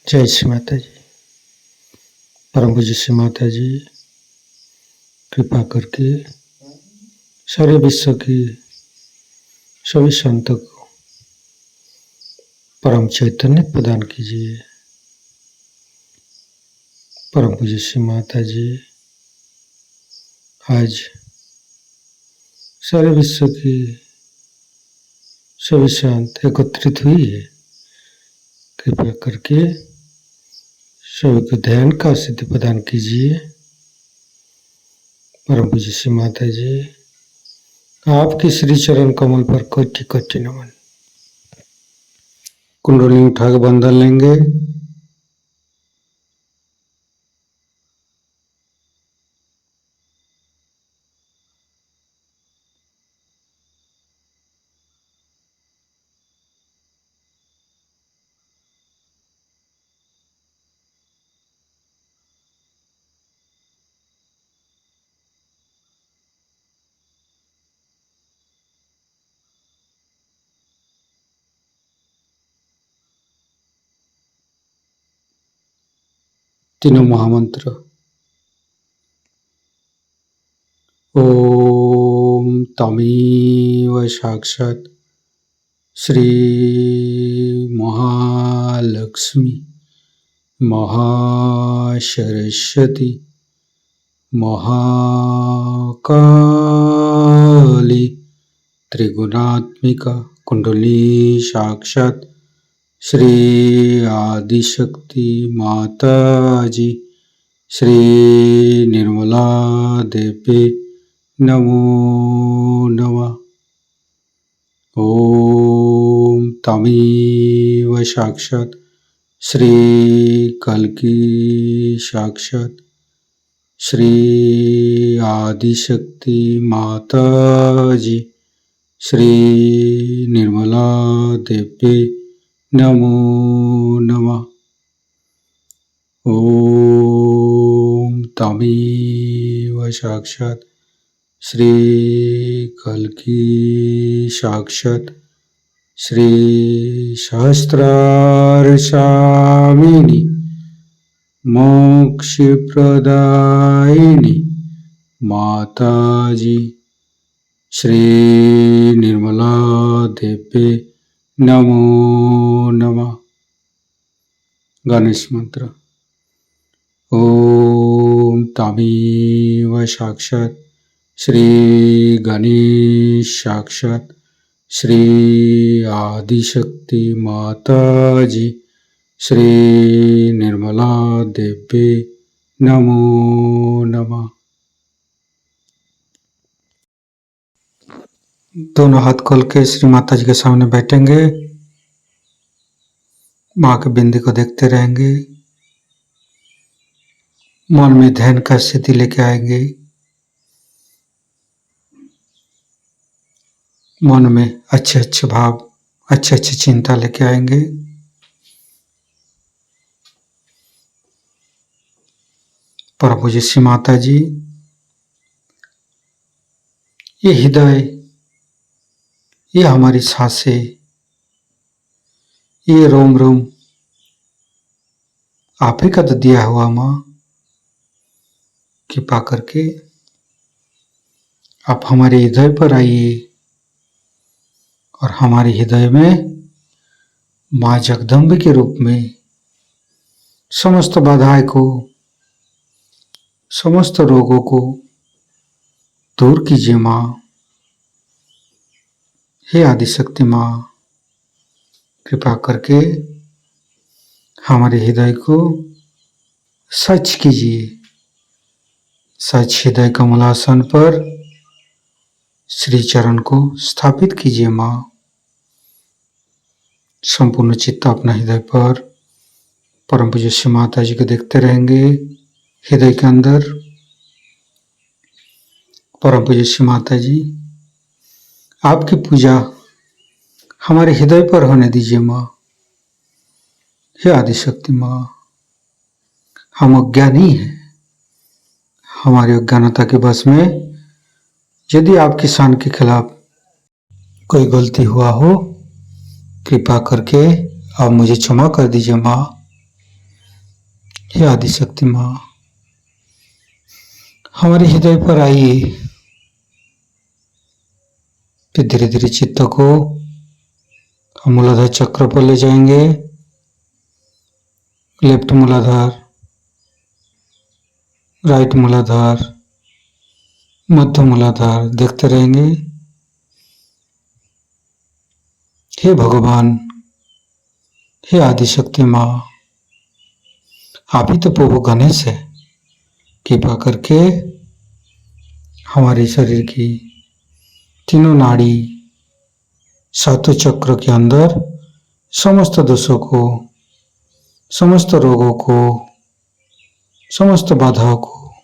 जय श्री माता जी। परम पूज्य श्री माता जी कृपा करके सारे विश्व की सभी संतों को परम चैतन्य प्रदान कीजिए। परम पूज्य श्री माता जी आज सारे विश्व की सभी संत एकत्रित हुई है। कृपा करके सभी को ध्यान का सिद्धि प्रदान कीजिए। परम पूज्य श्री माता जी आपके श्री चरण कमल पर कोटि कोटि नमन। कुंडली उठा के बंधन लेंगे। तीनों महामंत्र। ओम तमेव साक्षात् श्री महालक्ष्मी महासरस्वती महाकाली त्रिगुणात्मिका कुंडली साक्षात् श्री आदिशक्ति माता जी श्री निर्मला देवी नमो नमः। ओम तमेव साक्षात् श्री कल्की साक्षात् श्री आदिशक्ति माता जी श्री निर्मला देवी नमो नमः। ओम तमेव साक्षात् श्री कल्की साक्षात् श्री सहस्रार स्वामिनी मोक्ष प्रदायिनी माता जी श्री निर्मला देवी नमो नमः। गणेश मंत्र। ओम तमेव साक्षात् श्री गणेश साक्षात् श्री आदिशक्ति माता जी श्री निर्मला देवी नमो नमः। दोनों हाथ खोल के श्री माता जी के सामने बैठेंगे। माँ के बिंदी को देखते रहेंगे। मन में ध्यान का स्थिति लेके आएंगे। मन में अच्छे अच्छे भाव अच्छे अच्छे चिंता लेके आएंगे। परम पूज्य श्री माता जी ये हृदय ये हमारी सांसें ये रोम रोम आप ही का तो दिया हुआ माँ। कृपा करके आप हमारे हृदय पर आइए और हमारे हृदय में माँ जगदम्बे के रूप में समस्त बाधाएं को समस्त रोगों को दूर कीजिए माँ। हे आदिशक्ति माँ कृपा करके हमारे हृदय को सच कीजिए। सच हृदय कमलासन पर श्री चरण को स्थापित कीजिए माँ। संपूर्ण चित्त अपना हृदय पर परम पूज्य श्री माता जी को देखते रहेंगे। हृदय के अंदर परम पूज्य श्री माता जी आपकी पूजा हमारे हृदय पर होने दीजिए माँ। हे आदिशक्ति माँ हम अज्ञानी हैं। हमारी अज्ञानता के बस में यदि आपकी शान के खिलाफ कोई गलती हुआ हो कृपा करके आप मुझे क्षमा कर दीजिए माँ। हे आदिशक्ति माँ, हमारे हृदय पर आइए। फिर धीरे धीरे चित्त को हम मूलाधार चक्र पर ले जाएंगे। लेफ्ट मूलाधार, राइट मूलाधार, मध्य मूलाधार देखते रहेंगे। हे भगवान, हे आदिशक्ति माँ, आप ही तो प्रभु गणेश है। कृपा करके हमारे शरीर की तीनों नाड़ी, सातों चक्र के अंदर समस्त दोषों को, समस्त रोगों को, समस्त बाधाओं को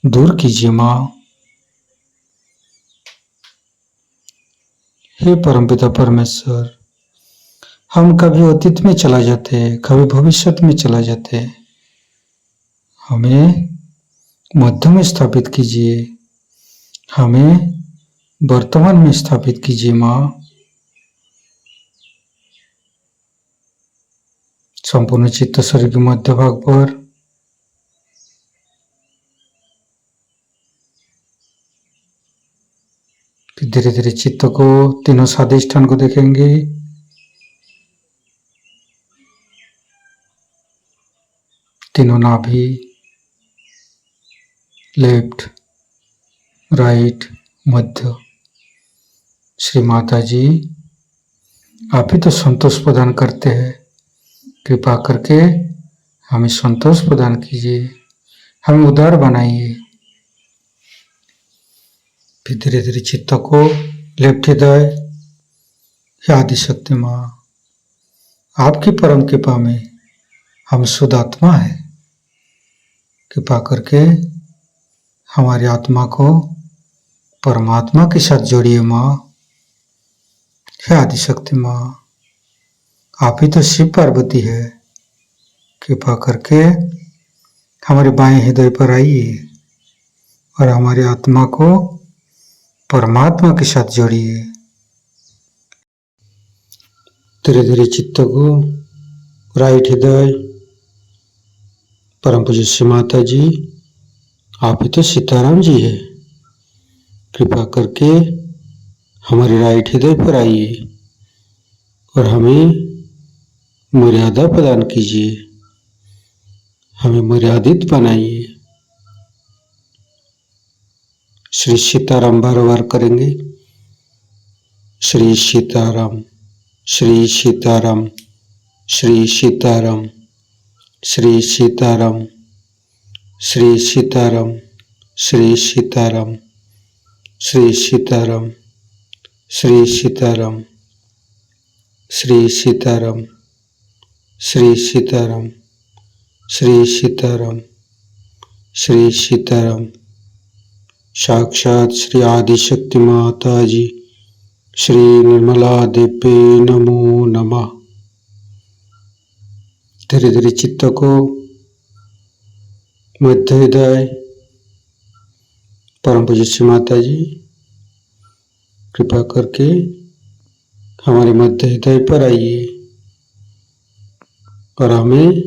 दूर कीजिए माँ। हे परमपिता परमेश्वर, हम कभी अतीत में चला जाते, कभी भविष्य में चला जाते, हमें मध्य में स्थापित कीजिए, हमें वर्तमान में स्थापित कीजिए माँ। संपूर्ण चित्त शरीर के मध्य भाग पर फिर धीरे धीरे चित्त को तीनों स्वादिष्ठान को देखेंगे। तीनों नाभि, लेफ्ट, राइट, मध्य। श्री माता जी, आप ही तो संतोष प्रदान करते हैं। कृपा करके हमें संतोष प्रदान कीजिए, हमें उदार बनाइए। फिर धीरे धीरे चित्त को लेफ्ट हृदय, आदिशक्ति माँ, आपकी परम कृपा में हम शुद्ध आत्मा है। कृपा करके हमारी आत्मा को परमात्मा के साथ जोड़िए माँ। हे आदिशक्ति माँ, आप ही तो शिव पार्वती है। कृपा करके हमारे बाएं हृदय पर आइए और हमारी आत्मा को परमात्मा के साथ जोड़िए। धीरे धीरे चित्त को राइट हृदय, परम पूज्य श्री माता जी, आप ही तो सीताराम जी है। कृपा करके हमारे राइट हृदय पर आइए और हमें मर्यादा प्रदान कीजिए, हमें मर्यादित बनाइए। श्री सीताराम बार बार करेंगे। श्री सीताराम, श्री सीताराम, श्री सीताराम, श्री सीताराम, श्री सीताराम, श्री सीताराम, श्री सीताराम, श्री सीताराम, श्री सीताराम, श्री सीताराम, श्री सीताराम, श्री सीताराम। साक्षात श्री आदिशक्ति माता जी, श्री निर्मला देवी नमो नमः। धीरे धीरे चित्त को मध्य हृदय, परम पूज्य श्री माता जी, कृपा करके हमारे मध्य हृदय पर आइए और हमें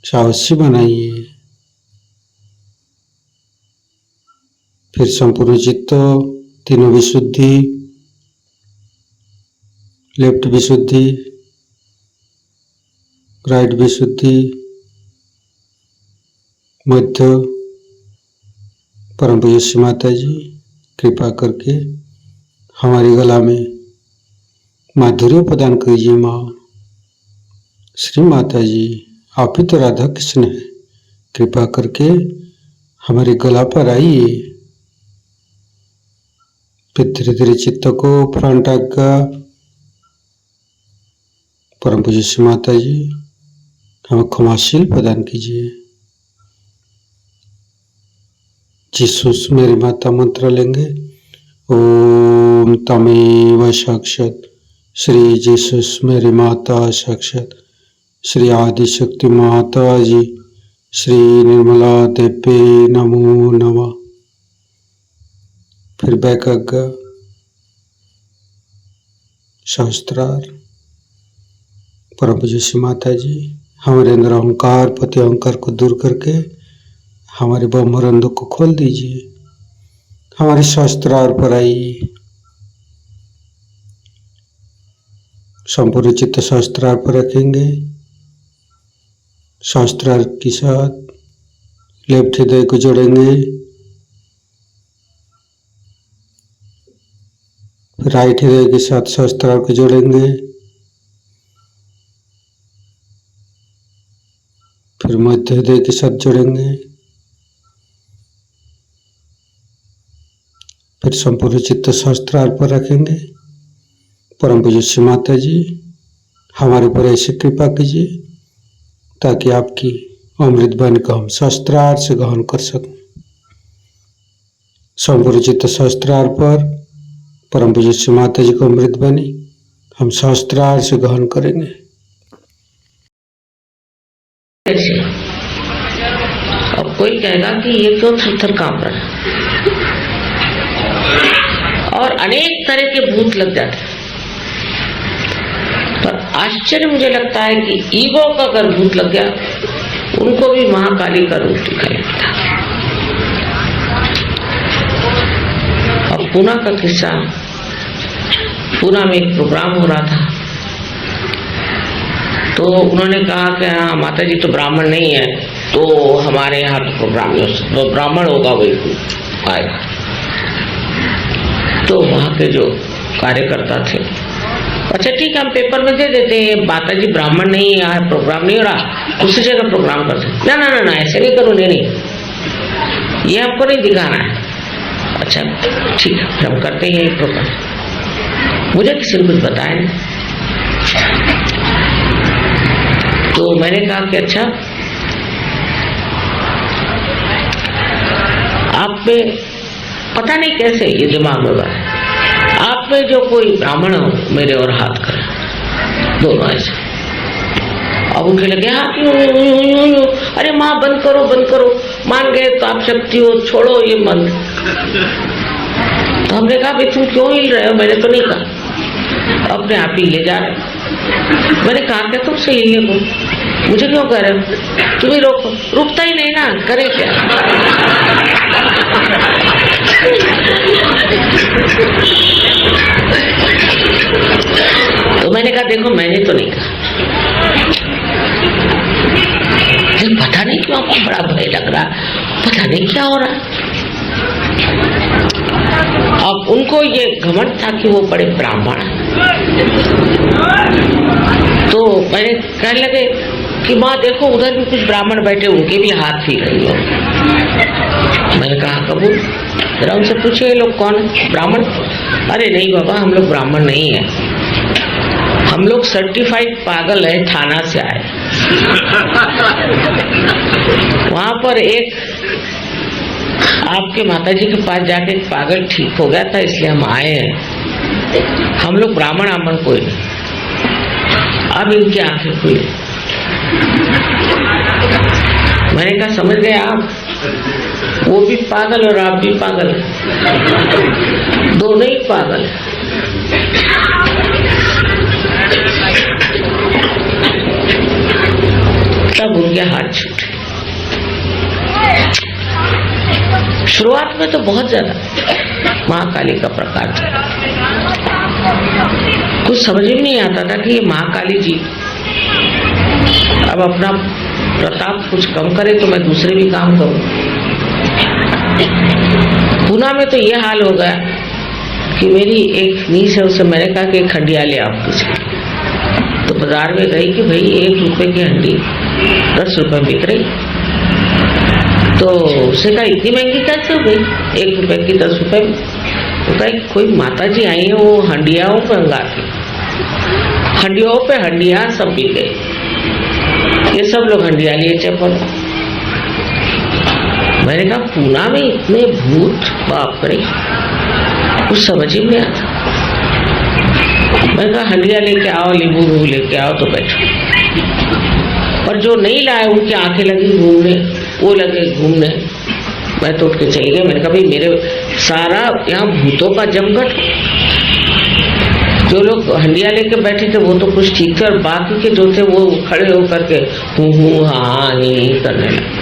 साहसी बनाइए। फिर संपूर्ण चित्त, तीनों विशुद्धि, लेफ्ट विशुद्धि, राइट विशुद्धि, मध्य, परम पूज्य श्री माता जी, कृपा करके हमारी गला में माधुर्य प्रदान कीजिए माँ। श्री माता जी, आप ही तो राधा कृष्ण है। कृपा करके हमारे गला पर आइए। फिर धीरे धीरे चित्त को फ्रंट आज्ञा, परम पूज्य श्री माता जी, हमें क्षमाशील प्रदान कीजिए। जीसस मेरी माता मंत्र लेंगे। ओम तमेव साक्षात श्री जीसस मेरी माता साक्षात श्री आदिशक्ति माता जी, श्री निर्मला देवी नमो नमः। फिर बैक आज्ञा, सहस्त्रार, परम पूज्य श्री माता जी, हमारे अंदर अहंकार पति अहंकार को दूर करके हमारे ब्रह्मरंध्र को खोल दीजिए। हमारे शास्त्रार पर आइए, संपूर्ण चित्त शास्त्रार पर रखेंगे। शास्त्रार के साथ लेफ्ट हृदय को जोड़ेंगे, फिर राइट हृदय के साथ शास्त्रार को जोड़ेंगे, फिर मध्य हृदय के साथ जोड़ेंगे, फिर संपूर्ण चित्त शास्त्रार पर रखेंगे। परम पूज्य श्री माता जी हमारे ऊपर ऐसी कृपा कीजिए ताकि आपकी अमृत वाणी को हम शास्त्रार से ग्रहण कर सकें। संपूर्ण चित्त शास्त्रार पर परम पूज्य श्री माता जी को अमृत वाणी हम शास्त्रार से ग्रहण करेंगे। अब कोई कहेगा कि ये क्यों थर-थर कांप रहा है, और अनेक तरह के भूत लग जाते हैं। पर आश्चर्य मुझे लगता है कि ईगो का अगर भूत लग गया, उनको भी महाकाली का रूप दिखाई देता। अब पूना का किस्सा, पूना में एक प्रोग्राम हो रहा था, तो उन्होंने कहा कि हाँ माता जी तो ब्राह्मण नहीं है, तो हमारे यहाँ तो प्रोग्राम तो ब्राह्मण होगा वही आएगा। तो वहाँ के जो कार्यकर्ता थे, अच्छा ठीक है हम पेपर में दे देते हैं, माता जी ब्राह्मण नहीं है, यहाँ प्रोग्राम नहीं हो रहा, दूसरी जगह प्रोग्राम करते। ना ना ना ना ऐसे नहीं करो, नहीं ये हमको नहीं दिखाना है। अच्छा ठीक है हम करते हैं ये प्रोग्राम। मुझे किसी ने कुछ बताया नहीं, तो मैंने कहा कि अच्छा आप में पता नहीं कैसे ये दिमाग में है, आप में जो कोई ब्राह्मण हो मेरे और हाथ करे, दोनों ऐसे। अब उनके लगे हाँ अरे माँ बंद करो, मान गए तो आप शक्ति हो, छोड़ो ये मन। तो हमने कहा भाई तुम क्यों हिल रहे हो, मैंने तो नहीं कहा, अपने आप ही ले जा रहे। मैंने कहा क्या तुमसे हिलने को, मुझे क्यों कह रहे हो, तुम ही रोको। रुकता ही नहीं ना, करे क्या। तो मैंने कहा देखो मैंने तो नहीं कहा, पता नहीं क्यों आपको बड़ा भय लग रहा, पता नहीं क्या हो रहा है। अब उनको ये घमंड था कि वो बड़े ब्राह्मण हैं, तो मैंने कहने लगे कि माँ देखो उधर भी कुछ ब्राह्मण बैठे, उनके भी हाथ हिल रही हो। मैंने कहा कबूल, जरा उनसे पूछे ये लोग कौन है, ब्राह्मण? अरे नहीं बाबा हम लोग ब्राह्मण नहीं है, हम लोग सर्टिफाइड पागल है, थाना से आए। वहां पर एक आपके माताजी के पास जाके एक पागल ठीक हो गया था, इसलिए हम आए हैं, हम लोग ब्राह्मण आमन कोई नहीं। अब इनकी आंखें खुली। मैंने कहा समझ गए आप, वो भी पागल और आप भी पागल, दोनों ही पागल। तब उनके हाथ छूटे। शुरुआत में तो बहुत ज्यादा महाकाली का प्रकार था, कुछ समझ में नहीं आता था कि ये महाकाली जी अब अपना प्रताप कुछ कम करे तो मैं दूसरे भी काम करूं। पूना में तो ये हाल हो गया कि मेरी एक नीस है, उसे मैंने कहा कि एक हंडिया ले आओ किसी, तो बाजार में गई कि भाई 1 रुपए की हंडी 10 रुपए बिक रही। तो उसने कहा इतनी महंगी कैसे हो गई, 1 रुपए की 10 रुपए में। तो कहा कोई माता जी आई है, वो हंडियाओं पे अंगाती, हंडियों पे हंडिया सब बिक गई, ये सब लोग हंडिया लिए चपल। मैंने कहा पूना में इतने भूत, बाप रे, कुछ समझ ही नहीं आता। मैंने कहा हंडिया लेके आओ, नींबू लेके आओ, तो बैठो। और जो नहीं लाए उनकी आंखें लगी घूमने, वो लगे घूमने। मैं तो उठ के चली गई। मैंने कहा भाई मेरे सारा यहाँ भूतों का जमघट, जो जो लोग हंडिया लेके बैठे थे वो तो कुछ ठीक थे, और बाकी के जो थे वो खड़े होकर के हूँ हाँ ही करने लगे।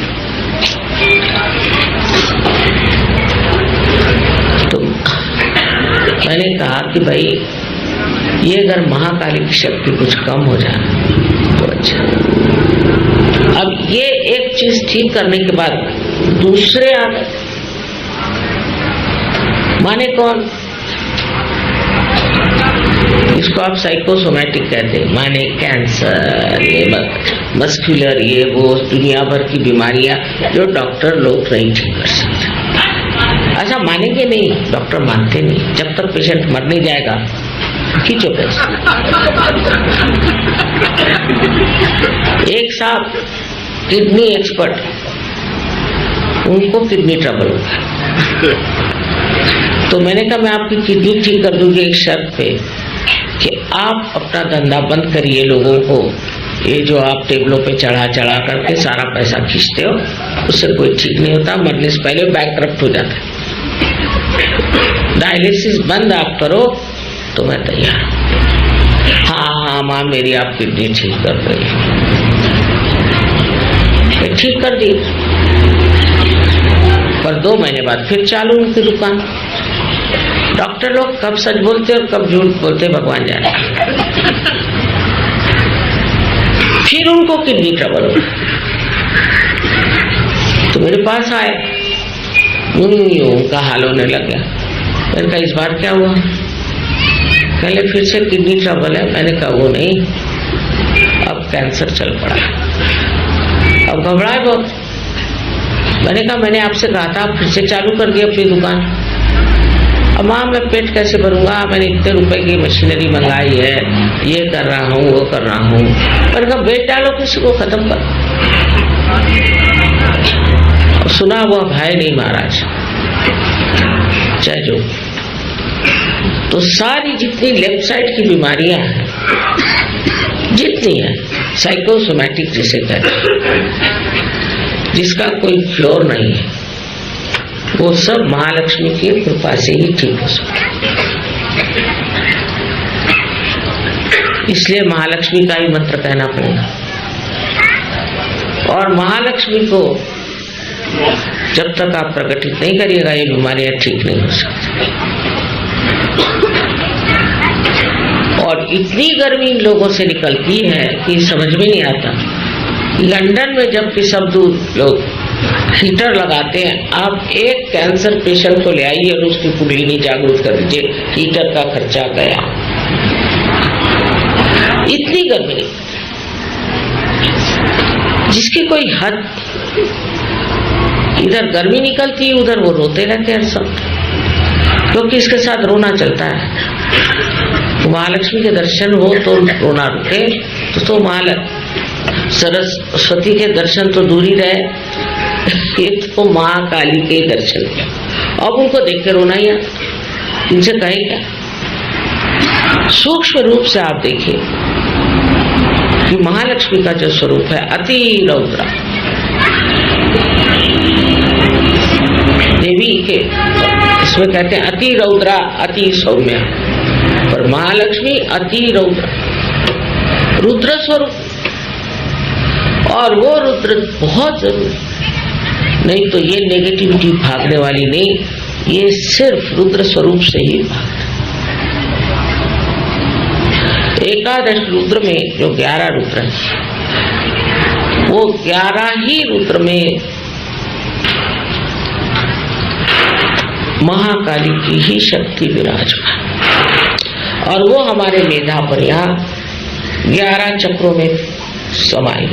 तो मैंने कहा कि भाई ये अगर महाकाली की शक्ति कुछ कम हो जाए तो अच्छा। अब ये एक चीज ठीक करने के बाद दूसरे आ गए, माने कौन? इसको आप साइकोसोमैटिक कहते हैं, माने कैंसर, ये मस्कुलर, ये वो दुनिया भर की बीमारियां जो डॉक्टर लोग नहीं ठीक कर सकते। ऐसा मानेंगे नहीं, डॉक्टर मानते नहीं, जब तक पेशेंट मर नहीं जाएगा खींचो पैसे। एक साहब किडनी एक्सपर्ट, उनको किडनी ट्रबल हो गया, तो मैंने कहा मैं आपकी किडनी ठीक कर दूंगी एक शर्त पे कि आप अपना धंधा बंद करिए, लोगों को ये जो आप टेबलों पे चढ़ा चढ़ा करके सारा पैसा खींचते हो, उससे कोई ठीक नहीं होता, मरने से पहले बैंकरप्ट हो जाता है। डायलिसिस बंद आप करो तो मैं तैयार हूं। हाँ माँ मेरी आप किडनी ठीक कर रही, ठीक कर दी, पर 2 महीने बाद फिर चालू उनकी दुकान। डॉक्टर लोग कब सच बोलते और कब झूठ बोलते भगवान जाने। फिर उनको किडनी ट्रबल हो, तो मेरे पास आए, उनका हाल होने लग गया। मैंने कहा इस बार क्या हुआ? पहले फिर से किडनी ट्रबल है। मैंने कहा वो नहीं, अब कैंसर चल पड़ा। अब घबराए बहुत। मैंने कहा मैंने आपसे कहा था आप फिर से चालू कर दिया अपनी दुकान। अब माँ मैं पेट कैसे भरूंगा, मैंने इतने रुपए की मशीनरी मंगाई है, ये कर रहा हूँ वो कर रहा हूँ। मैंने कहा बेच डालो, किसी को खत्म कर। सुना हुआ भाई नहीं महाराज, जय जो। तो सारी जितनी लेफ्ट साइड की बीमारियां हैं, जितनी है साइकोसोमैटिक जिसे कहते हैं, जिसका कोई फ्लोर नहीं है, वो सब महालक्ष्मी की कृपा से ही ठीक हो सकता। इसलिए महालक्ष्मी का ही मंत्र कहना पड़ेगा। और महालक्ष्मी को जब तक आप प्रकटित नहीं करिएगा, ये बीमारियां ठीक नहीं हो सकती। और इतनी गर्मी इन लोगों से निकलती है कि समझ में नहीं आता। लंदन में जबकि सब लोग हीटर लगाते हैं, आप एक कैंसर पेशेंट को ले आइए और उसकी कुंडलिनी जागरूक कर दीजिए, हीटर का खर्चा गया। इतनी गर्मी नहीं, जिसकी कोई हद। इधर गर्मी निकलती, उधर वो रोते रहते हैं सब, क्योंकि इसके साथ रोना चलता है। तो महालक्ष्मी के दर्शन हो तो रोना रुके, तो सरस्वती के दर्शन तो दूर ही रहे, ये तो महाकाली के दर्शन। अब उनको देख के रोना ही आता, इनसे कहे क्या। सूक्ष्म रूप से आप देखिए कि महालक्ष्मी का जो स्वरूप है अति रौद्र, देवी के इसमें कहते हैं अति रौद्रा अति सौम्य, पर महालक्ष्मी अति रौद्र, रुद्र स्वरूप। और वो रुद्र बहुत जरूरी, नहीं तो ये नेगेटिविटी भागने वाली नहीं, ये सिर्फ रुद्र स्वरूप से ही भागता। एकादश रुद्र में जो 11 रुद्र हैं, वो 11 ही रुद्र में महाकाली की ही शक्ति विराजमान, और वो हमारे मेधा पर यहाँ 11 चक्रों में समाई।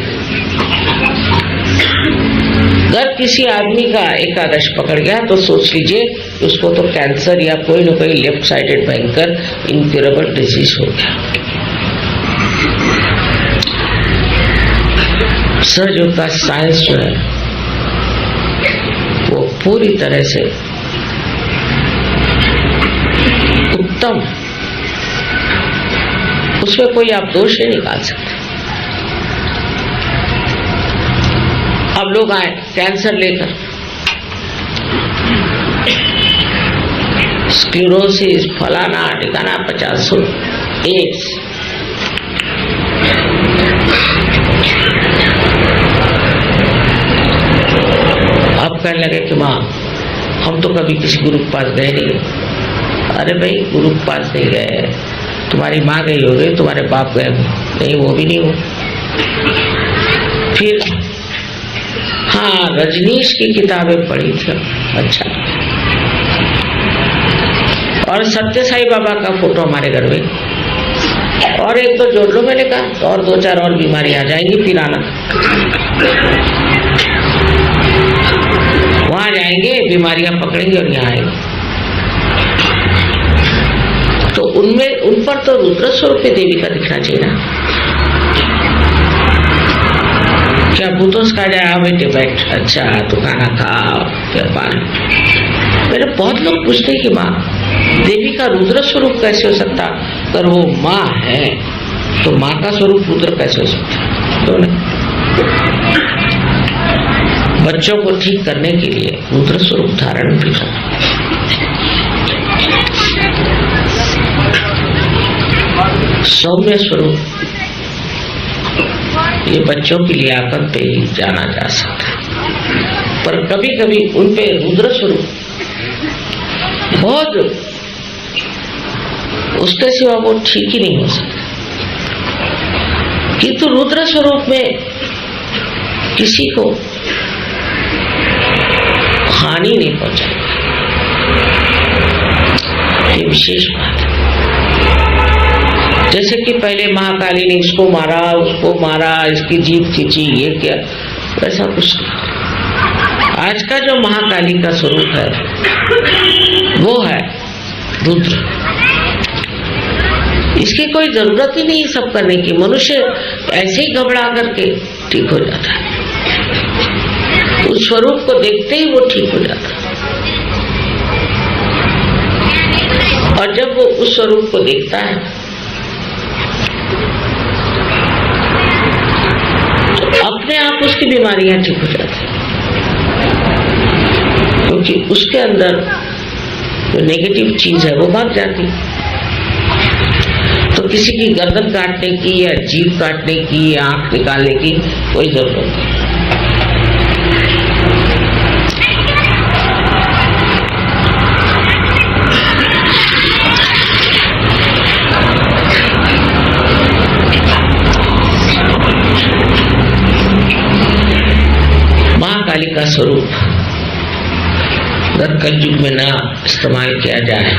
अगर किसी आदमी का एकादश पकड़ गया तो सोच लीजिए उसको तो कैंसर या कोई न कोई लेफ्ट साइडेड भयंकर इनक्यूरेबल डिजीज हो गया। सहयोग का साइंस जो है वो पूरी तरह से उत्तम, उसमें कोई आप दोष नहीं निकाल सकते। अब लोग आए कैंसर लेकर, स्क्लेरोसिस फलाना ठिकाना 50 एड्स, अब कहने लगे कि माँ हम तो कभी किसी गुरु के पास गए नहीं। अरे भाई गुरु के पास नहीं गए, तुम्हारी माँ गई होगी, तुम्हारे बाप गए नहीं, वो भी नहीं हो। फिर हाँ, रजनीश की किताबें पढ़ी थी। अच्छा, और सत्य साई बाबा का फोटो हमारे घर में, और एक तो जोड़ लो मैंने कहा, तो और 2-4 और बीमारी आ जाएंगी, फिर आना। वहां जाएंगे, बीमारियां पकड़ेंगे और यहाँ आएंगे। तो उनमें, उन पर तो रुद्र स्वरूप देवी का दिखना चाहिए ना। क्या भूतों का जाए, बेटे बैठ, अच्छा तो खाना खा, क्या पानी। मेरे बहुत लोग पूछते हैं कि माँ देवी का रुद्र स्वरूप कैसे हो सकता, अगर वो माँ है तो माँ का स्वरूप रुद्र कैसे हो सकता। तो नहीं, बच्चों को ठीक करने के लिए रुद्र स्वरूप धारण भी करना। सौम्य स्वरूप ये बच्चों की लियाकत पे ही जाना जा सकता है, पर कभी कभी उन पे रुद्र स्वरूप बहुत, उसके सिवा वो ठीक ही नहीं हो सकता। किंतु रुद्र स्वरूप में किसी को हानि नहीं पहुंचाएगी, ये विशेष बात है। जैसे कि पहले महाकाली ने इसको मारा, इसकी जीभ खींची, ये क्या, वैसा कुछ नहीं। आज का जो महाकाली का स्वरूप है वो है रुद्र। इसकी कोई जरूरत ही नहीं सब करने की, मनुष्य ऐसे ही घबरा करके ठीक हो जाता है। उस स्वरूप को देखते ही वो ठीक हो जाता है, और जब वो उस स्वरूप को देखता है तो अपने आप उसकी बीमारियां ठीक हो जाती हैं, क्योंकि उसके अंदर जो नेगेटिव चीज है वो भाग जाती है। तो किसी की गर्दन काटने की या जीभ काटने की या आंख निकालने की कोई जरूरत नहीं। महाकाली का स्वरूप अगर कलयुग में ना इस्तेमाल किया जाए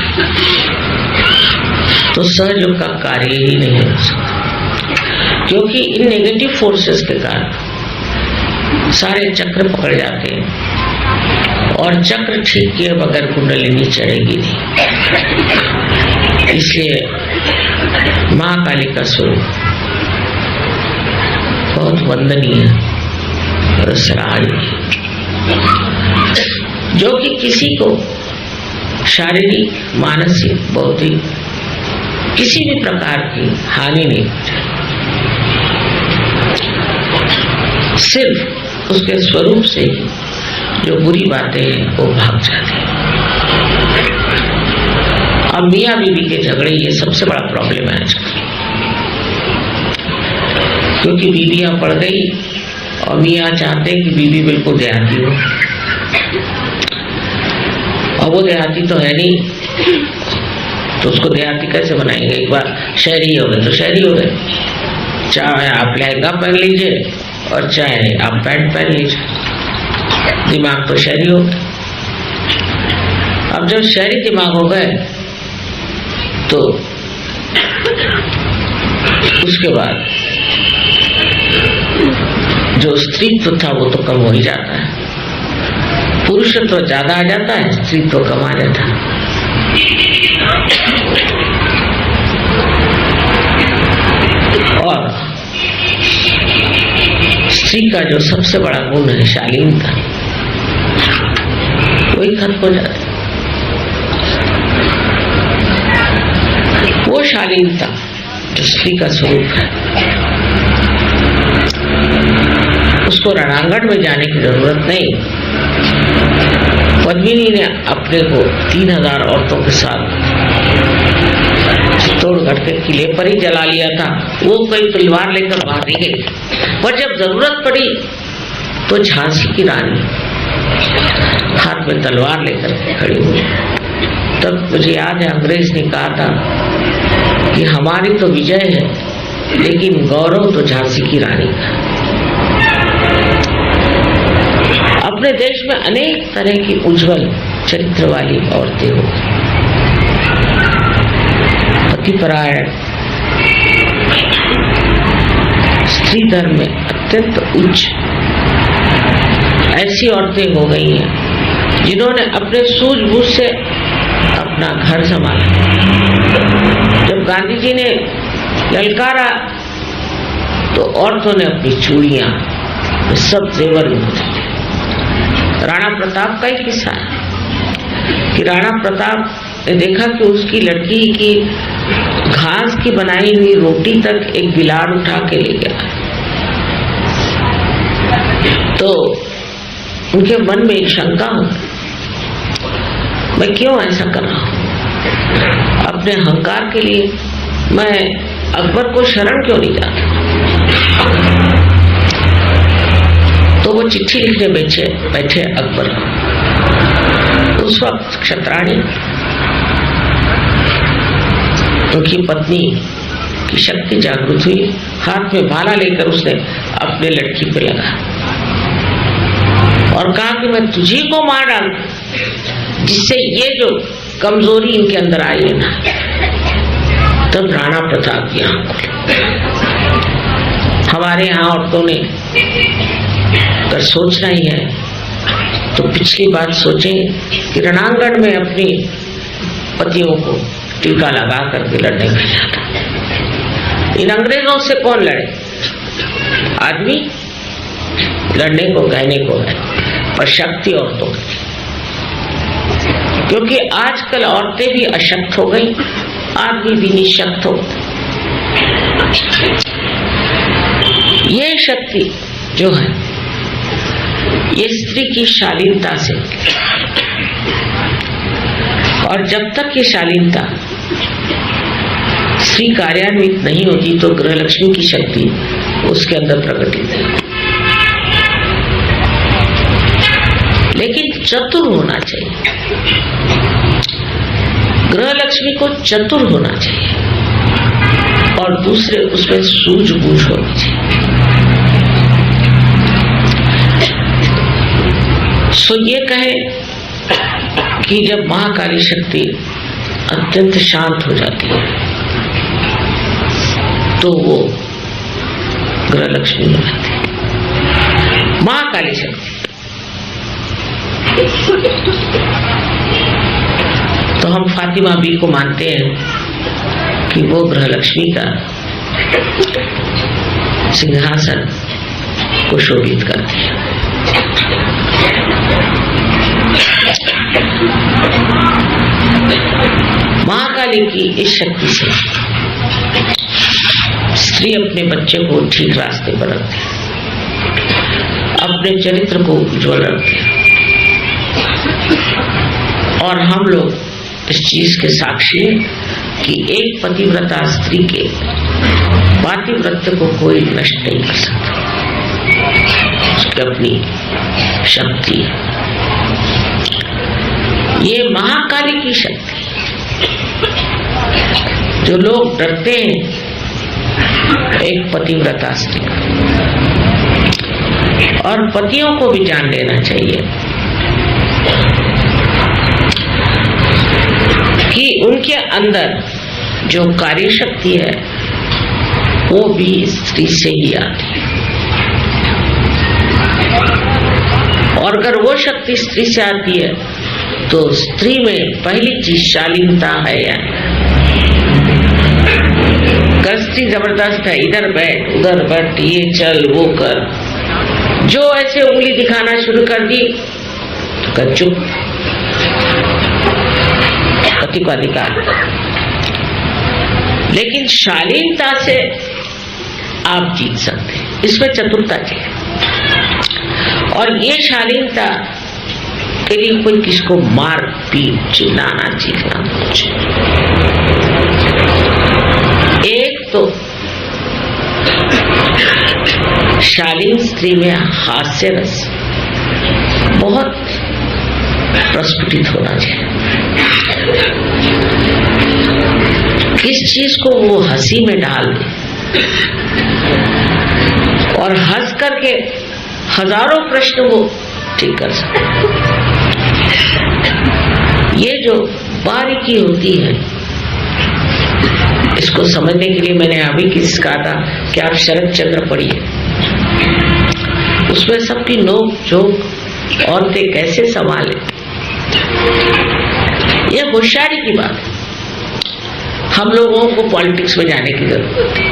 तो सहयोग का कार्य ही नहीं हो सकता, क्योंकि इन नेगेटिव फोर्सेस के कारण सारे चक्र पकड़ जाते हैं, और चक्र ठीक किए बगैर कुंडलिनी चढ़ेगी नहीं। इसलिए महाकाली का स्वरूप बहुत वंदनीय और सराहनीय, जो कि किसी को शारीरिक, मानसिक, बौद्धिक किसी भी प्रकार की हानि नहीं पहुंचाए, सिर्फ उसके स्वरूप से जो बुरी बातें हैं वो भाग जाती हैं। अब मियाँ बीवी के झगड़े ये सबसे बड़ा प्रॉब्लम है आजकल, क्योंकि बीवियां पड़ गई और मियाँ चाहते हैं कि बीवी बिल्कुल देहाती हो, और वो देहाती तो है नहीं, तो उसको देहाती कैसे बनाएंगे। एक बार शहरी हो गए तो शहरी हो गए, चाहे आप लहंगा पहन लीजिए और चाहे आप पैंट पहन लीजिए, दिमाग तो शहरी हो गए। अब जब शहरी दिमाग हो गए तो उसके बाद जो स्त्रीत्व था वो तो कम हो ही जाता है, पुरुषत्व ज्यादा आ जाता है, स्त्रीत्व कम आ जाता है। और स्त्री का जो सबसे बड़ा गुण है शालीनता, वही खत्म हो जाता है। वो शालीनता जो स्त्री का स्वरूप है, उसको रणांगण में जाने की जरूरत नहीं। पद्मिनी ने अपने को 3000 औरतों के साथ चित्तौड़गढ़ के किले पर ही जला लिया था। वो कोई तलवार लेकर बाहर नहीं गई, पर जब जरूरत पड़ी तो झांसी की रानी हाथ में तलवार लेकर खड़ी हुई। तब मुझे याद है अंग्रेज ने कहा था कि हमारी तो विजय है, लेकिन गौरव तो झांसी की रानी का। अपने देश में अनेक तरह की उज्जवल चरित्र वाली औरतें हो, पतिपरायण, स्त्री धर्म में अत्यंत उच्च ऐसी औरतें हो गई हैं जिन्होंने अपने सूझबूझ से अपना घर संभाला। जब गांधी जी ने ललकारा तो औरतों ने अपनी चूड़ियां सब जेवर लूट लिए। राणा प्रताप का ही किस्सा है कि राणा प्रताप ने देखा कि उसकी लड़की की घास की बनाई हुई रोटी तक एक बिलाड़ उठा के ले गया। तो उनके मन में एक शंका हो, मैं क्यों ऐसा कर रहा हूं? अपने अहंकार के लिए मैं अकबर को शरण क्यों नहीं जाता? तो वो चिट्ठी लिखने बैठे अकबर। उस वक्त क्षत्राणी उनकी पत्नी की शक्ति जागृत हुई, हाथ में भाला लेकर उसने अपने लड़की पे लगा और कहा कि मैं तुझी को मार डालूं, जिससे ये जो कमजोरी इनके अंदर आई है ना। तब राणा प्रताप की आंख खुली। हमारे यहाँ औरतों ने अगर सोचना ही है तो पिछली बात सोचें कि रणांगण में अपनी पतियों को टीका लगा करके लड़ने के जाता। इन अंग्रेजों से कौन लड़े? आदमी लड़ने को कहने को है, पर शक्ति औरतों की, क्योंकि आजकल औरतें भी अशक्त हो गई, आदमी भी निशक्त हो गए। ये शक्ति जो है ये स्त्री की शालीनता से, और जब तक ये शालीनता स्त्री कार्यान्वित नहीं होती तो गृहलक्ष्मी की शक्ति उसके अंदर प्रकटित है। लेकिन चतुर होना चाहिए, गृहलक्ष्मी को चतुर होना चाहिए और दूसरे उसमें सूझबूझ होनी चाहिए। सो ये कहे कि जब महाकाली शक्ति अत्यंत शांत हो जाती है तो वो गृहलक्ष्मी हो जाती है। महाकाली शक्ति तो हम फातिमा बी को मानते हैं कि वो गृहलक्ष्मी का सिंहासन को शोभित करती है। महाकाली की इस शक्ति से स्त्री अपने बच्चे को ठीक रास्ते पर रखती है, अपने चरित्र को उज्ज्वल रखती है। और हम लोग इस चीज के साक्षी हैं कि एक पतिव्रता स्त्री के पातिव्रत्य को कोई नष्ट नहीं कर सकता। उसकी अपनी शक्ति है, ये महाकाली की शक्ति। जो लोग डरते हैं एक पतिव्रता स्त्री, और पतियों को भी जान लेना चाहिए कि उनके अंदर जो कार्य शक्ति है वो भी स्त्री से ही आती है, और अगर वो शक्ति स्त्री से आती है तो स्त्री में पहली चीज शालीनता है। या स्त्री जबरदस्त है, इधर बैठ उधर बैठ, ये चल वो कर, जो ऐसे उंगली दिखाना शुरू कर दी तो कर चुप, पति को अधिकार। लेकिन शालीनता से आप जीत सकते हैं, इसमें चतुरता चाहिए। और ये शालीनता के लिए कोई किसको मार पीट चिल्लाना चीखना कुछ, तो शालीन स्त्री में हास्य रस बहुत प्रस्फुटित होना चाहिए। किस चीज को वो हंसी में डाल दे और हंस करके हजारों प्रश्न वो ठीक कर सकते। ये जो बारीकी होती है, इसको समझने के लिए मैंने अभी किसी कहा था कि आप शरद चंद्र पढ़िए, उसमें सबकी नोक झोंक औरतें कैसे संभाले, यह होशियारी की बात है। हम लोगों को पॉलिटिक्स में जाने की जरूरत है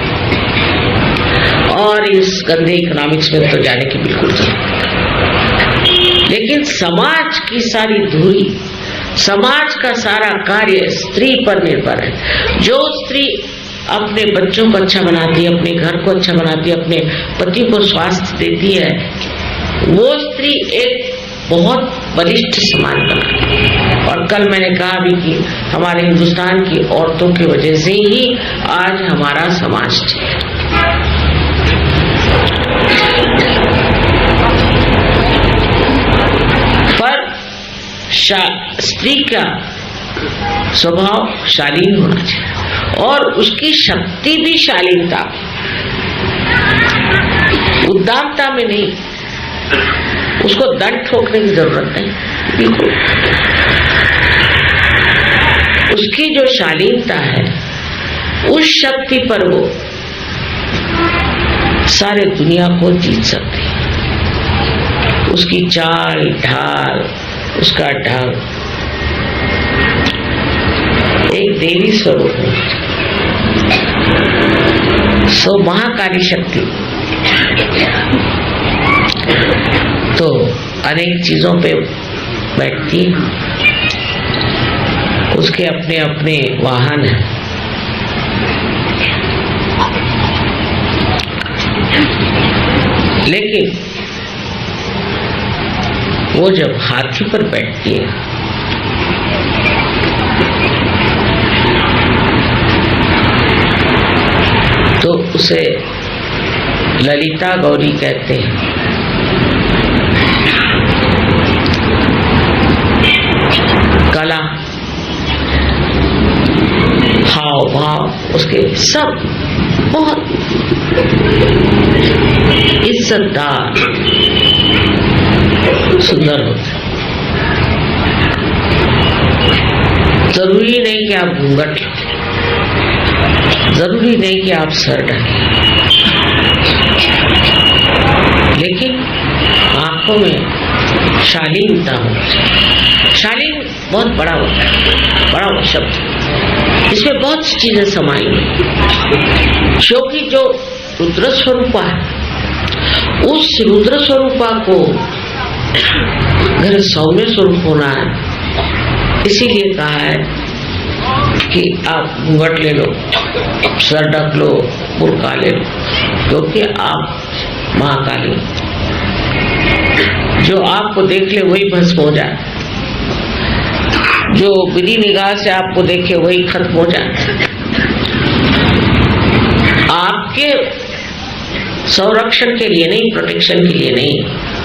और इस गंदे इकोनॉमिक्स में तो जाने की बिल्कुल जरूरत है, लेकिन समाज की सारी धुरी, समाज का सारा कार्य स्त्री पर निर्भर है। जो स्त्री अपने बच्चों को अच्छा बनाती है, अपने घर को अच्छा बनाती है, अपने पति को स्वास्थ्य देती है, वो स्त्री एक बहुत बलिष्ठ समाज बनाती है। और कल मैंने कहा भी कि हमारे हिंदुस्तान की औरतों की वजह से ही आज हमारा समाज है। पर स्त्री का स्वभाव शालीन होना चाहिए और उसकी शक्ति भी शालीनता, उद्दामता में नहीं। उसको दंड ठोकने की जरूरत नहीं, बिल्कुल। उसकी जो शालीनता है, उस शक्ति पर वो सारे दुनिया को जीत सकती है। उसकी चाल ढाल, उसका ढंग एक देवी स्वरूप है। सो महाकाली शक्ति तो अनेक चीजों पे बैठती, उसके अपने अपने वाहन हैं। लेकिन वो जब हाथी पर बैठती है तो उसे ललिता गौरी कहते हैं। कला, हाव भाव उसके सब बहुत इज्जतदार सुंदर होते। जरूरी नहीं कि आप घूंघट, जरूरी नहीं कि आप सर ढकें, लेकिन आंखों में शालीनता हो। शालीन बहुत बड़ा होता है, बड़ा वो शब्द, इसमें बहुत सी चीजें समाई हुई। क्योंकि जो रुद्र स्वरूपा है, उस रुद्र स्वरूपा को अगर सौम्य स्वरूप होना है, इसीलिए कहा है कि आप घूंघट ले लो, सर ढक लो, बुर्का ले लो, क्योंकि आप महाकाली, जो आपको देख ले वही भस्म हो जाए, जो बिरी निगाह से आपको देखे वही खत्म हो जाए। आपके संरक्षण के लिए नहीं, प्रोटेक्शन के लिए नहीं,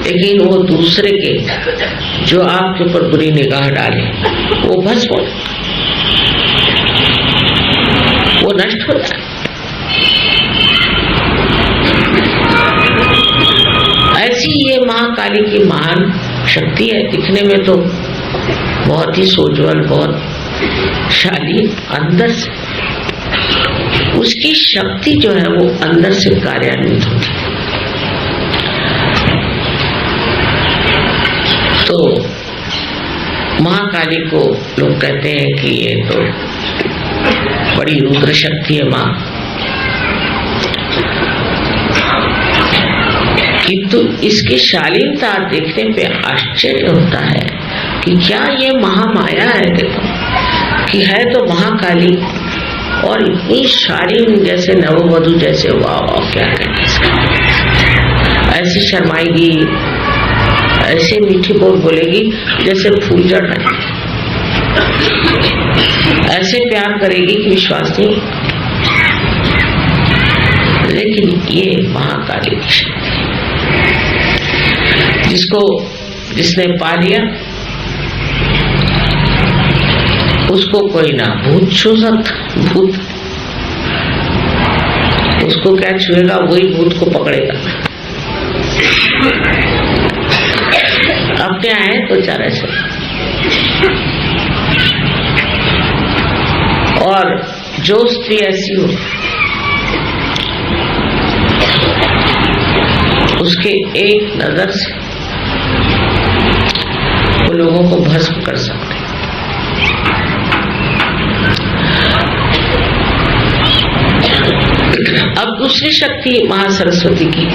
लेकिन वो दूसरे के जो आपके ऊपर बुरी निगाह डाले वो भस्म हो जाए, वो नष्ट हो जाए। ऐसी ये महाकाली की महान शक्ति है। दिखने में तो बहुत ही सोज्वल, बहुत शालीन, अंदर से उसकी शक्ति जो है वो अंदर से कार्यान्वित होती है। तो महाकाली को लोग कहते हैं कि ये तो बड़ी रुद्र शक्ति है माँ, किंतु इसकी शालीनता देखने पे आश्चर्य होता है कि क्या ये महामाया है। देखो कि है तो महाकाली और इतनी शालीन, जैसे नववधू जैसे, वाह वाह क्या कहते हैं, ऐसी शर्माएगी, ऐसे मीठी बोल बोलेगी जैसे फूल झड़ रहे, ऐसे प्यार करेगी कि विश्वास नहीं। लेकिन ये महाकाली की शक्ति है, जिसने पा लिया उसको कोई ना भूत छू सकता। भूत उसको क्या छुएगा, वही भूत को पकड़ेगा। अब क्या है तो चारा से। और जो स्त्री ऐसी हो उसके एक नजर से वो लोगों को भस्म कर सकते। अब दूसरी शक्ति महासरस्वती की,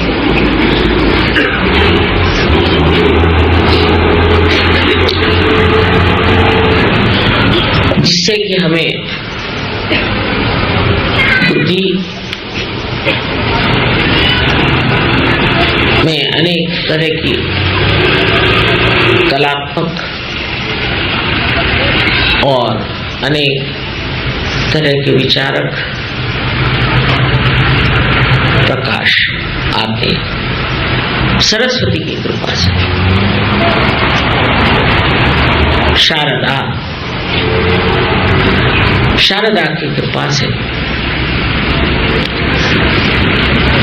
जिससे कि हमें बुद्धि में अनेक तरह की कलात्मक और अनेक तरह के विचारक प्रकाश आते सरस्वती की कृपा से। शारदा की कृपा से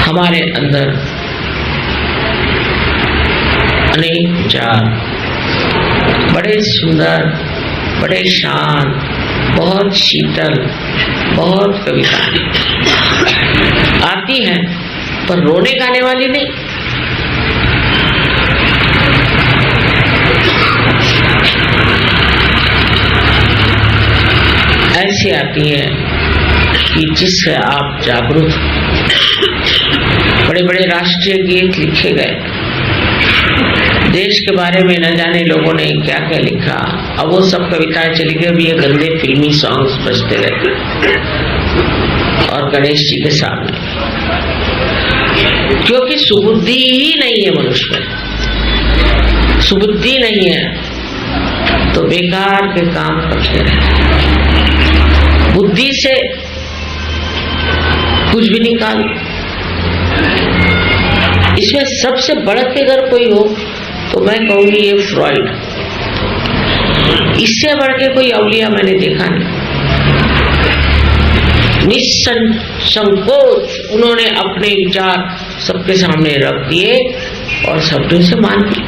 हमारे अंदर अनेक विचार, बड़े सुंदर, बड़े शांत, बहुत शीतल, बहुत कविताएं आती हैं, पर रोने गाने वाली नहीं। ऐसी आती हैं कि जिससे आप जागरूक। बड़े बड़े राष्ट्रीय गीत लिखे गए, देश के बारे में न जाने लोगों ने क्या क्या लिखा। अब वो सब कविताएं चली गई, अब ये गंदे फिल्मी सॉन्ग्स बजते रहते और गणेश जी के सामने, क्योंकि सुबुद्धि ही नहीं है मनुष्य में। सुबुद्धि नहीं है तो बेकार के काम करते रहते। बुद्धि से कुछ भी निकाल। इसमें सबसे बढ़ के अगर कोई हो तो मैं कहूंगी ये फ्रॉइड। इससे बढ़ के कोई अवलिया मैंने देखा नहीं। निसंकोच उन्होंने अपने विचार सबके सामने रख दिए और सबने से मान लिया।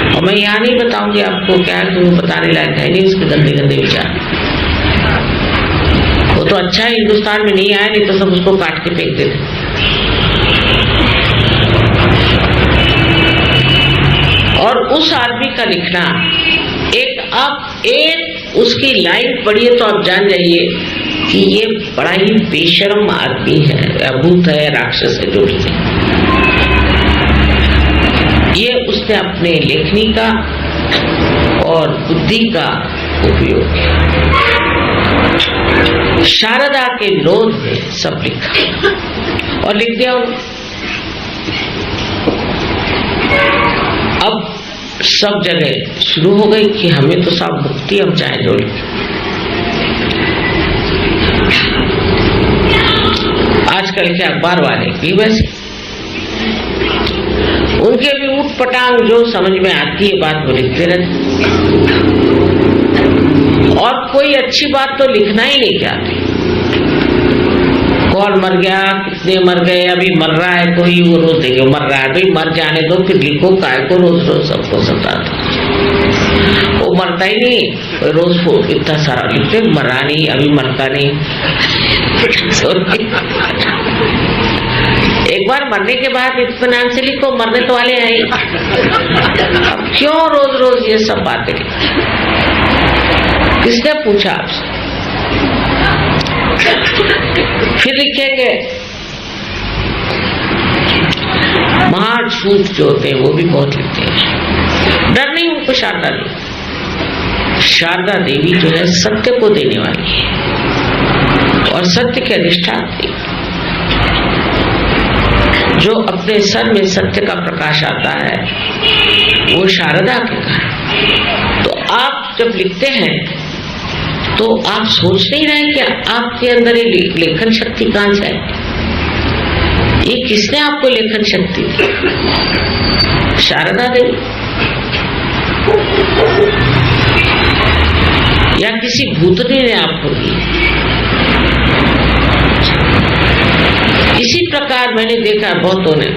और मैं यहाँ नहीं बताऊंगी आपको क्या है, क्योंकि बताने लायक है नहीं उसके गंदे गंदे विचार। वो तो अच्छा है हिंदुस्तान में नहीं आया, नहीं तो सब उसको काट के फेंक देते। और उस आदमी का लिखना एक उसकी लाइन पढ़िए तो आप जान जाइए कि ये बड़ा ही बेशर्म आदमी है, या भूत है, राक्षस है, जो भी है। ये उसने अपने लेखनी का और बुद्धि का उपयोग किया। शारदा के विरोध में सब लिखा और लिख दिया। अब सब जगह शुरू हो गई कि हमें तो सब मुक्ति, हम चाहे जो लिखें। आजकल के अखबार वाले भी वैसे, उनके भी ऊट पटांग जो समझ में आती है बात वो लिखते रहते, और कोई अच्छी बात तो लिखना ही नहीं चाहते। कौन मर गया, कितने मर गए, अभी मर रहा है कोई, वो रोज देखे मर रहा है, भाई मर जाने दो, फिर लिखो काय को रोज रोज सबको सताता। वो मरता ही नहीं, रोज इतना सारा लिखते, मरा नहीं, अभी मरता नहीं। एक बार मरने के बाद इत्मीनान से लिखो, मरने तो वाले हैं ही। अब क्यों रोज रोज ये सब बातें लिखो? किसने पूछा आपसे? फिर लिखेंगे महाझूठ जो होते हैं वो भी बहुत लिखते हैं। डर नहीं उनको शारदा देवी। शारदा देवी जो है सत्य को देने वाली है और सत्य के अधिष्ठात्री। जो अपने सर में सत्य का प्रकाश आता है वो शारदा के कारण। तो आप जब लिखते हैं तो आप सोच नहीं रहे कि आपके अंदर ये लेखन शक्ति कहां से है? ये किसने आपको लेखन शक्ति दी? शारदा देवी या किसी भूतनी ने आपको दी? इसी प्रकार मैंने देखा बहुतों ने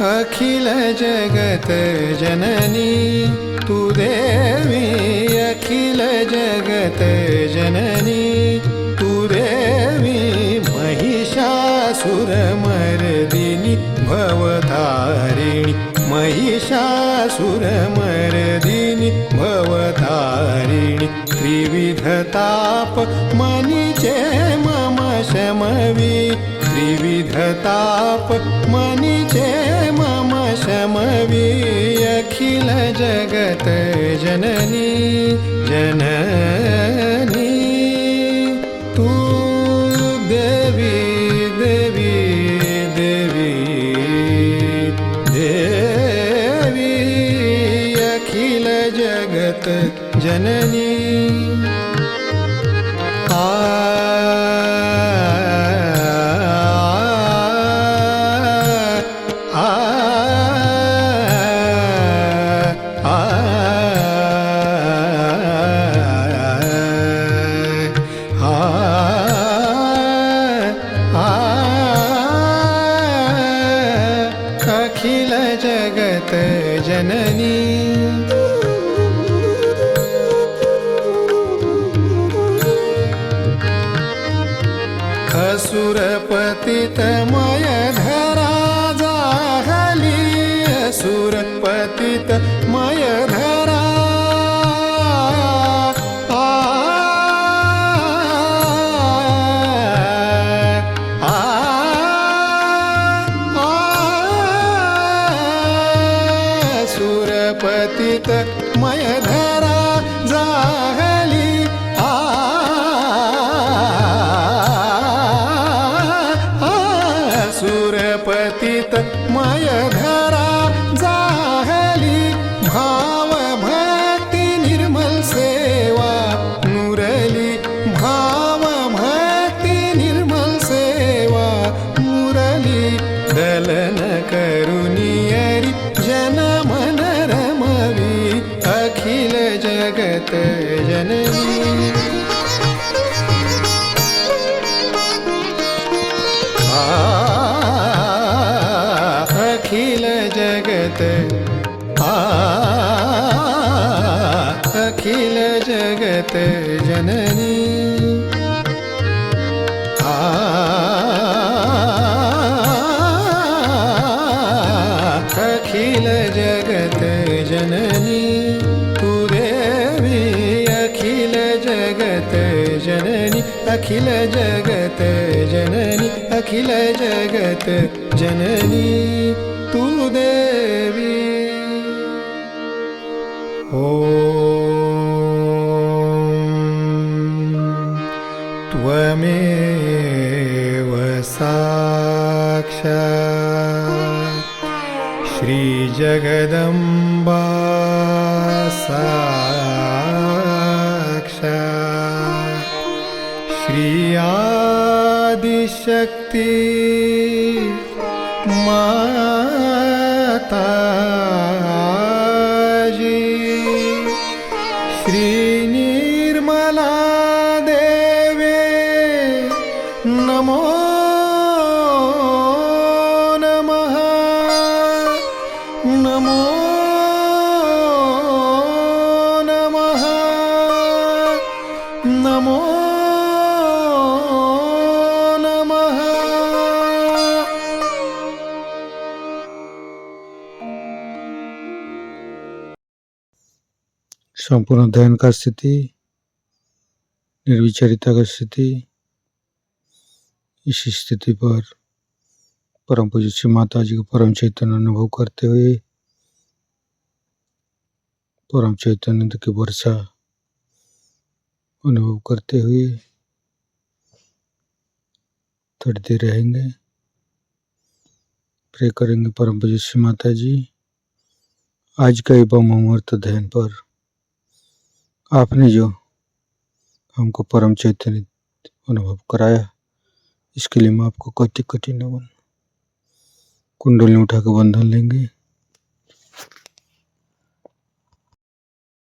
अखिल जगत जननी तू देवी, अखिल जगत जननी तू देवी, महिषासुरमर्दिनी भवतारिणी, महिषासुरमर्दिनी भवतारिणी, त्रिविधताप मनीचे मम शमवी, त्रिविधताप मनीचे मम शमवी, अखिल जगत जननी जननी तू देवी देवी देवी देवी, अखिल जगत जननी। अखिल जगत जननी असुरपतितमय धरा जाहली, असुरपतितमय धरा असुरपतितमय धरा जाहली, असुरपतितमय धरा जाहली, भाव भक्ति निर्मल सेवा मुरली, भाव भक्ति निर्मल सेवा मुरली, दलन करुनियरी जन मन रमवी, अखिल जगत जननी। अखिल जगत अखिल जगत जननी, अखिल जगत जननी तू देवी, अखिल जगत जननी। जननी अखिल जगत जननी अखिल जगत जननी तू देवी त्वमेव साक्षात् श्रीजगदम्बा साक्षात् श्री आदिशक्ति माताजी श्री निर्मला देवे नमो नमः नमो नमः नमो नमः संपूर्ण ध्यान का स्थिति, निर्विचारिता का स्थिति। इस स्थिति पर परम पूज्य श्री माता जी को परम चैतन्य अनुभव करते हुए परम चैतन्य की वर्षा अनुभव करते हुए थोड़ी देर रहेंगे। प्रे करेंगे परम पूज्य श्री माता जी, आज का एवं अमृत ध्यान पर आपने जो हमको परम चैतन्य अनुभव कराया, इसके लिए मैं आपको कोटि कोटि नमन। कुंडली उठा के बंधन लेंगे।